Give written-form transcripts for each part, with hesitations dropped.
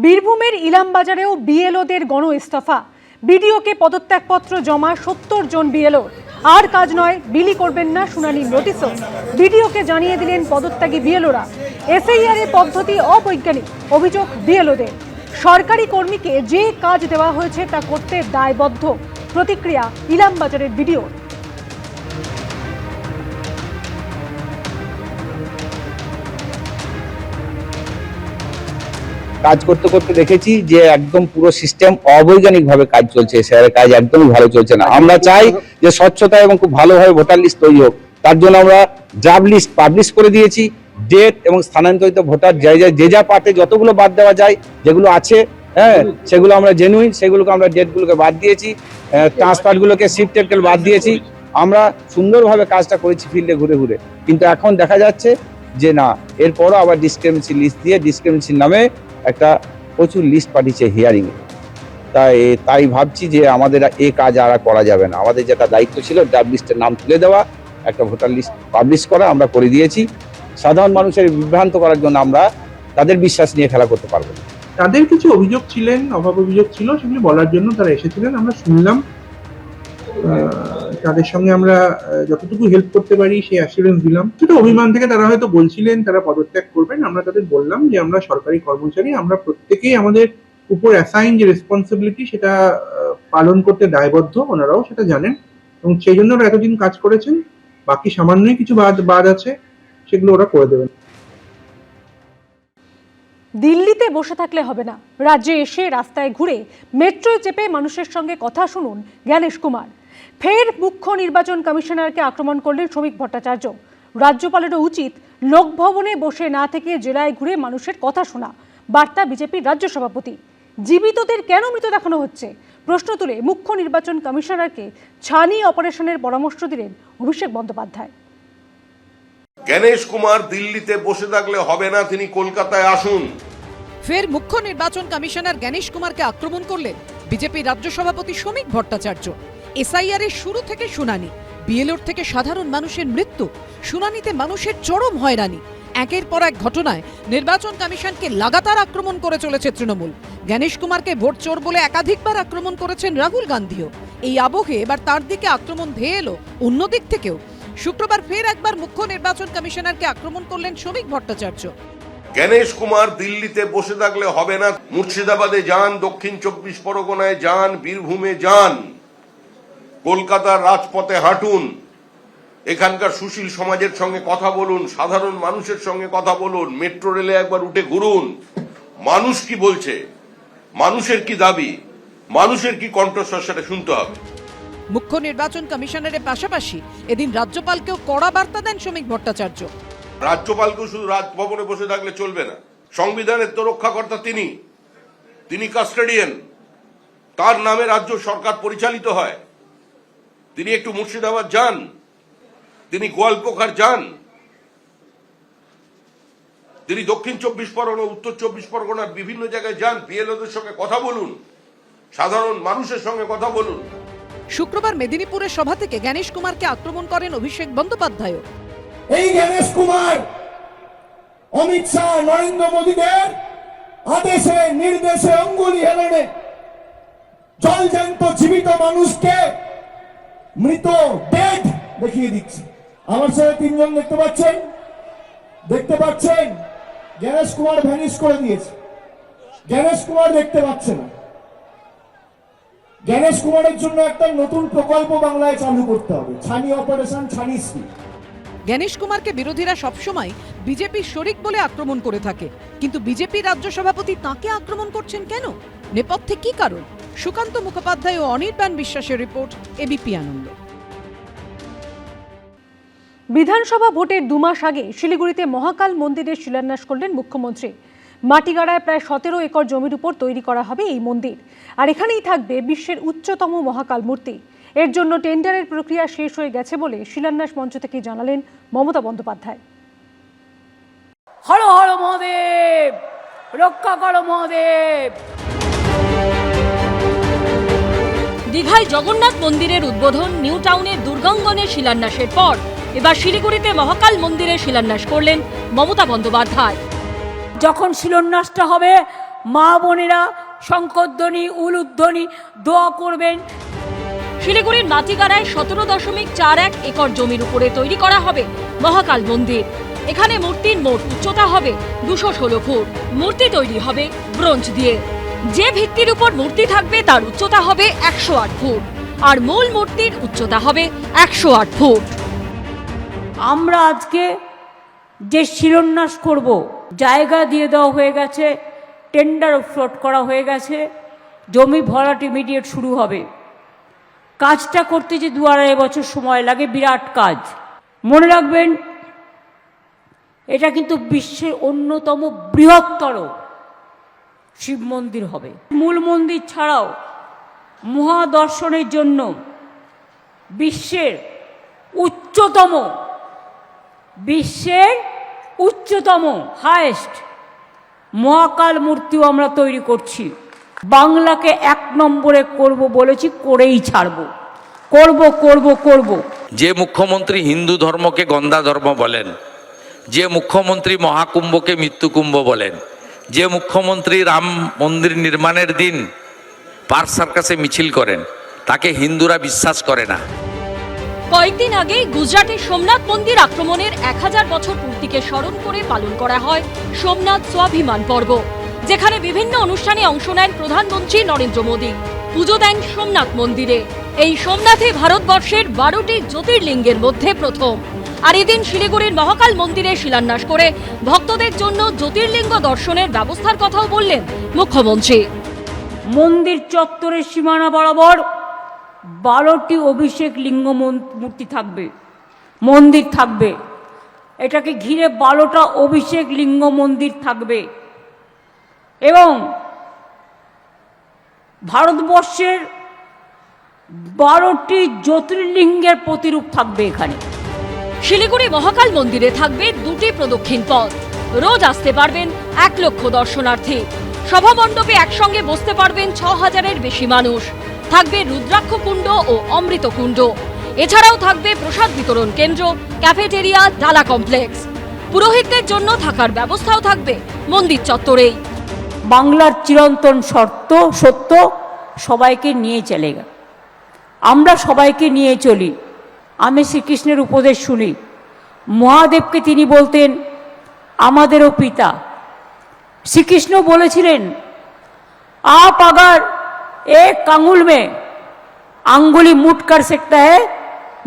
বীরভূমের ইলামবাজারেও বিএলওদের গণ ইস্তফা। বিডিওকে পদত্যাগপত্র জমা 70 জন বিএলও। আর কাজ নয়, বিলি করবেন না শুনানির নোটিশও। বিডিওকে জানিয়ে দিলেন পদত্যাগী বিএলওরা। এসআইআর এর পদ্ধতি অবৈজ্ঞানিক, অভিযোগ বিএলওদের। সরকারি কর্মীকে যে কাজ দেওয়া হয়েছে তা করতে দায়বদ্ধ, প্রতিক্রিয়া ইলামবাজারের বিডিও। কাজ করতে করতে দেখেছি যে একদম পুরো সিস্টেম অবৈজ্ঞানিক ভাবে কাজ চলছে। স্যারের কাজ একদমই ভালো চলছে না। আমরা চাই যে স্বচ্ছতা এবং খুব ভালোভাবে ভোটার লিস্ট তৈরি হোক। তার জন্য আমরা ড্রাফট লিস্ট পাবলিশ করে দিয়েছি। ডেট এবং স্থানান্তরিত ভোটার যে যা পার্টে যতগুলো বাদ দেওয়া যায়, যেগুলো আছে সেগুলো আমরা জেনুইন, সেগুলোকে আমরা ডেটগুলোকে বাদ দিয়েছি, ট্রান্সফারগুলোকে শিফটেড বাদ দিয়েছি। আমরা সুন্দরভাবে কাজটা করেছি ফিল্ডে ঘুরে ঘুরে। কিন্তু এখন দেখা যাচ্ছে যে না, এরপরও আবার ডিসক্রিমিনেন্সি লিস্ট দিয়ে ডিসক্রিমিনেন্সির নামে একটা প্রচুর লিস্ট পাঠিয়েছে হিয়ারিংয়ে। তাই ভাবছি যে আমাদের এই কাজ আর করা যাবে না। আমাদের যেটা দায়িত্ব ছিল ড্রাফট লিস্টের নাম তুলে দেওয়া, একটা ভোটার লিস্ট পাবলিশ করা, আমরা করে দিয়েছি। সাধারণ মানুষের বিভ্রান্ত করার জন্য আমরা তাদের বিশ্বাস নিয়ে খেলা করতে পারবো না। তাদের কিছু অভিযোগ ছিলেন, অভিযোগ ছিল, সেগুলি বলার জন্য তারা এসেছিলেন। আমরা শুনলাম, তাদের সঙ্গে আমরা যতটুকু হেল্প করতে পারি সেই অ্যাসিওরেন্স দিলাম। সেটা অভিমান থেকে তারা হয়তো বলছিলেন তারা পদত্যাগ করবেন। আমরা তাদের বললাম যে আমরা সরকারি কর্মচারী, আমরা প্রত্যেকেই আমাদের উপর অ্যাসাইন যে রেসপন্সিবিলিটি সেটা পালন করতে দায়বদ্ধ। ওনারাও সেটা জানেন এবং সেই জন্য ওরা এতদিন কাজ করেছেন। বাকি সামান্যই কিছু বাদ আছে, সেগুলো ওরা করে দেবেন। দিল্লিতে বসে থাকলে হবে না, রাজ্যে এসে রাস্তায় ঘুরে মেট্রোয় চেপে মানুষের সঙ্গে কথা শুনুন জ্ঞানেশ কুমার। ফের মুখ্য নির্বাচন কমিশনারকে আক্রমণ করলেন শ্রমিক ভট্টাচার্য। রাজ্যপালেরও উচিত লোকভবনে বসে না থেকে জেলায় ঘুরে মানুষের কথা শোনা, বার্তা বিজেপির রাজ্য সভাপতি। জীবিতদের কেন মৃত দেখানো হচ্ছে প্রশ্ন তুলে মুখ্য নির্বাচন কমিশনারকে ছানি অপারেশনের পরামর্শ দিলেন অভিষেক বন্দ্যোপাধ্যায়। জ্ঞানেশ কুমার দিল্লিতে বসে থাকলে হবে না, তিনি কলকাতায় আসুন। ফের মুখ্য নির্বাচন কমিশনার জ্ঞানেশ কুমারকে আক্রমণ করলেন বিজেপি রাজ্য সভাপতি শ্রমিক ভট্টাচার্য। এসআইআর এর শুরু থেকে শুনানি, বিএলওর থেকে সাধারণ মানুষের মৃত্যু, শুনানিতে মানুষের চরম হয়রানি, একের পর এক ঘটনায় নির্বাচন কমিশনকে লাগাতার আক্রমণ করে চলেছে তৃণমূল। জ্ঞানেশ কুমারকে ভোট চোর বলে একাধিকবার আক্রমণ করেছেন রাহুল গান্ধীও। এই আবহে এবার তার দিকে আক্রমণ ধেয়ে এলো অন্যদিক থেকেও। শুক্রবার ফের একবার মুখ্য নির্বাচন কমিশনারকে আক্রমণ করলেন শ্রমিক ভট্টাচার্য। জ্ঞানেশ কুমার দিল্লিতে বসে থাকলে হবে না, মুর্শিদাবাদে যান, দক্ষিণ 24 পরগনায় যান, বীরভূমে যান, কলকাতার রাজপথে হাঁটুন, এখানকার সুশীল সমাজের সঙ্গে কথা বলুন, সাধারণ মানুষের সঙ্গে কথা বলুন, মেট্রো রেলে একবার উঠে ঘুরুন। মানুষ কি বলছে, মানুষের কি দাবি, মানুষের কি কণ্ঠস্বর, সেটা শুনতে হবে। মুখ্য নির্বাচন কমিশনারের পাশাপাশি এদিন রাজ্যপালকেও কড়া বার্তা দেন শ্রমিক ভট্টাচার্য। রাজ্যপালকেও শুধু রাজভবনে বসে থাকলে চলবে না। সংবিধানের তো রক্ষাকর্তা তিনি কাস্টোডিয়ান, তার নামে রাজ্য সরকার পরিচালিত হয়। তিনি একটু মুর্শিদাবাদ যান, তিনি গোয়ালপোখর যান, তিনি দক্ষিণ 24 পরগনা, উত্তর 24 পরগনার বিভিন্ন জায়গায় যান, বিএলওদের সঙ্গে কথা বলুন, সাধারণ মানুষের সঙ্গে কথা বলুন। শুক্রবার মেদিনীপুরের সভা থেকে জ্ঞানেশ কুমারকে আক্রমণ করেন অভিষেক বন্দ্যোপাধ্যায়। এই জ্ঞানেশ কুমার অমিত শাহ, নরেন্দ্র মোদীদের আদেশে নির্দেশে অঙ্গুলি হেলনে জলজ্যান্ত জীবিত মানুষকে মৃত ডেড দেখিয়ে দিচ্ছে। আমার সাথে তিনজন দেখতে পাচ্ছেন। জ্ঞানেশ কুমার ভ্যানিশ করে দিয়েছে। জ্ঞানেশ কুমার দেখতে পাচ্ছে না। জ্ঞানেশ কুমারের জন্য একটা নতুন প্রকল্প বাংলায় চালু করতে হবে, ছানি অপারেশন ছানি স্কিম। জ্ঞানেশ কুমারকে বিরোধীরা সবসময় বিজেপির শরিক বলে আক্রমণ করে থাকে, কিন্তু বিজেপি রাজ্য সভাপতি তাঁকে আক্রমণ করছেন কেন? নেপথ্যে কি কারণ? সুকান্ত মুখোপাধ্যায় ও অনির্বাণ বিশ্বাসের রিপোর্ট, এবিপি আনন্দ। বিধানসভা ভোটের 2 মাস আগে শিলিগুড়িতে মহাকাল মন্দিরের শিলান্যাস করলেন মুখ্যমন্ত্রী। মাটিগাড়ায় প্রায় 17 একর জমির উপর তৈরি করা হবে এই মন্দির, আর এখানেই থাকবে বিশ্বের উচ্চতম মহাকাল মূর্তি। এর জন্য টেন্ডারের প্রক্রিয়া শেষ হয়ে গেছে বলে শিলান্যাস মঞ্চ থেকে জানালেন মমতা বন্দ্যোপাধ্যায়। হর হর মহাদেব, রক্ষা করো মহাদেব। দীঘায় জগন্নাথ মন্দিরের উদ্বোধন, নিউ টাউনের দুর্গাঙ্গনের শিলান্যাসের পর এবার শিলিগুড়িতে মহাকাল মন্দিরের শিলান্যাস করলেন মমতা বন্দ্যোপাধ্যায়। যখন শিলান্যাসটা হবে মা বোনেরা শঙ্করধ্বনি উলুধ্বনি দোয়া করবেন। শিলিগুড়ির মাটিগাড়ায় 17.41 একর জমির উপরে তৈরি করা হবে মহাকাল মন্দির। এখানে মূর্তির মোট উচ্চতা হবে 216 ফুট। মূর্তি তৈরি হবে ব্রোঞ্জ দিয়ে। যে ভিত্তির উপর মূর্তি থাকবে তার উচ্চতা হবে 108 ফুট আর মূল মূর্তির উচ্চতা হবে 108 ফুট। আমরা আজকে যে শিলান্যাস করব, জায়গা দিয়ে দেওয়া হয়ে গেছে, টেন্ডার ফ্লোট করা হয়ে গেছে, জমি ভরাট ইমিডিয়েট শুরু হবে। কাজটা করতে যে 2-2.5 বছর সময় লাগে, বিরাট কাজ। মনে রাখবেন, এটা কিন্তু বিশ্বের অন্যতম বৃহত্তর শিব মন্দির হবে। মূল মন্দির ছাড়াও মহাদর্শনের জন্য বিশ্বের উচ্চতম হায়েস্ট মহাকাল মূর্তিও আমরা তৈরি করছি। বাংলাকে 1 নম্বরে করব বলেছি, করেই ছাড়ব। করব। যে মুখ্যমন্ত্রী হিন্দু ধর্মকে গন্ধা ধর্ম বলেন, যে মুখ্যমন্ত্রী মহাকুম্ভকে মৃত্যুকুম্ভ বলেন, যে মুখ্যমন্ত্রী রাম মন্দির নির্মাণের দিন পার্ক সার্কাসে মিছিল করেন, তাকে হিন্দুরা বিশ্বাস করে না। কয়েকদিন আগেই গুজরাটের সোমনাথ মন্দির আক্রমণের 1000 বছর পূর্তিকে স্মরণ করে পালন করা হয় সোমনাথ স্বাভিমান পর্ব, যেখানে বিভিন্ন অনুষ্ঠানে অংশ নেন প্রধানমন্ত্রী নরেন্দ্র মোদী। পুজো দেন সোমনাথ মন্দিরে। এই সোমনাথে ভারতবর্ষের 12টি জ্যোতির্লিঙ্গের মধ্যে প্রথম। আর এদিন শিলিগুড়ির মহাকাল মন্দিরে শিলান্যাস করে ভক্তদের জন্য জ্যোতির্লিঙ্গ দর্শনের ব্যবস্থার কথাও বললেন মুখ্যমন্ত্রী। মন্দির চত্বরের সীমানা বরাবর 12টি অভিষেক লিঙ্গ মূর্তি থাকবে, মন্দির থাকবে। এটাকে ঘিরে 12টা অভিষেক লিঙ্গ মন্দির থাকবে এবং ভারতবর্ষের 12টি জ্যোতির্লিঙ্গের প্রতিরূপ থাকবে এখানে। শিলিগুড়ি মহাকাল মন্দিরে থাকবে 2টি প্রদক্ষিণ পথ। রোজ আসতে পারবেন 1 লক্ষ দর্শনার্থী। সভামণ্ডপে একসঙ্গে বসতে পারবেন 6000-এর বেশি মানুষ। থাকবে রুদ্রাক্ষ কুণ্ড ও অমৃত কুণ্ড। এছাড়াও থাকবে প্রসাদ বিতরণ কেন্দ্র, ক্যাফেটেরিয়া, ডালা কমপ্লেক্স। পুরোহিতদের জন্য থাকার ব্যবস্থাও থাকবে মন্দির চত্বরেই। বাংলার চিরন্তন সত্য সবাইকে নিয়ে চলে গেল। আমরা সবাইকে নিয়ে চলি। আমি শ্রীকৃষ্ণের উপদেশ শুনি। মহাদেবকে তিনি বলতেন আমাদেরও পিতা। শ্রীকৃষ্ণ বলেছিলেন, आप अगर एक अंगुल में अंगुली मुठ कर सकता है,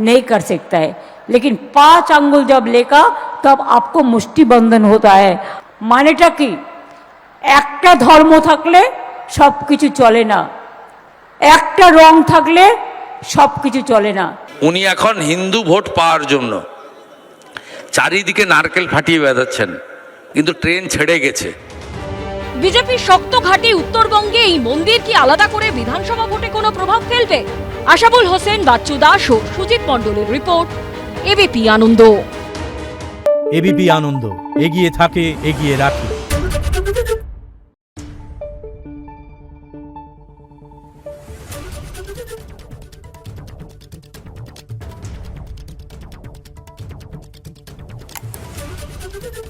नहीं कर सकता है, लेकिन 5 अंगुल जब लेगा तब आपको मुष्टि बंधन होता है। मानेटा कि একটা ধর্ম থাকলে সব কিছু চলে না, একটা রং থাকলে সব কিছু চলে না। উনি এখন হিন্দু ভোট পাওয়ার জন্য চারিদিকে নারকেল ফাটিয়ে বেড়াচ্ছেন, কিন্তু ট্রেন ছেড়ে গেছে। বিজেপির শক্ত ঘাঁটি উত্তরবঙ্গে এই মন্দির কি আলাদা করে বিধানসভা ভোটে কোনো প্রভাব ফেলবে? আশাবুল হোসেন, বাচ্চু দাস ও সুজিত মণ্ডলের রিপোর্ট, এবিপি আনন্দ। এবিপি আনন্দ, এগিয়ে থাকে, এগিয়ে রাখে। Thank you.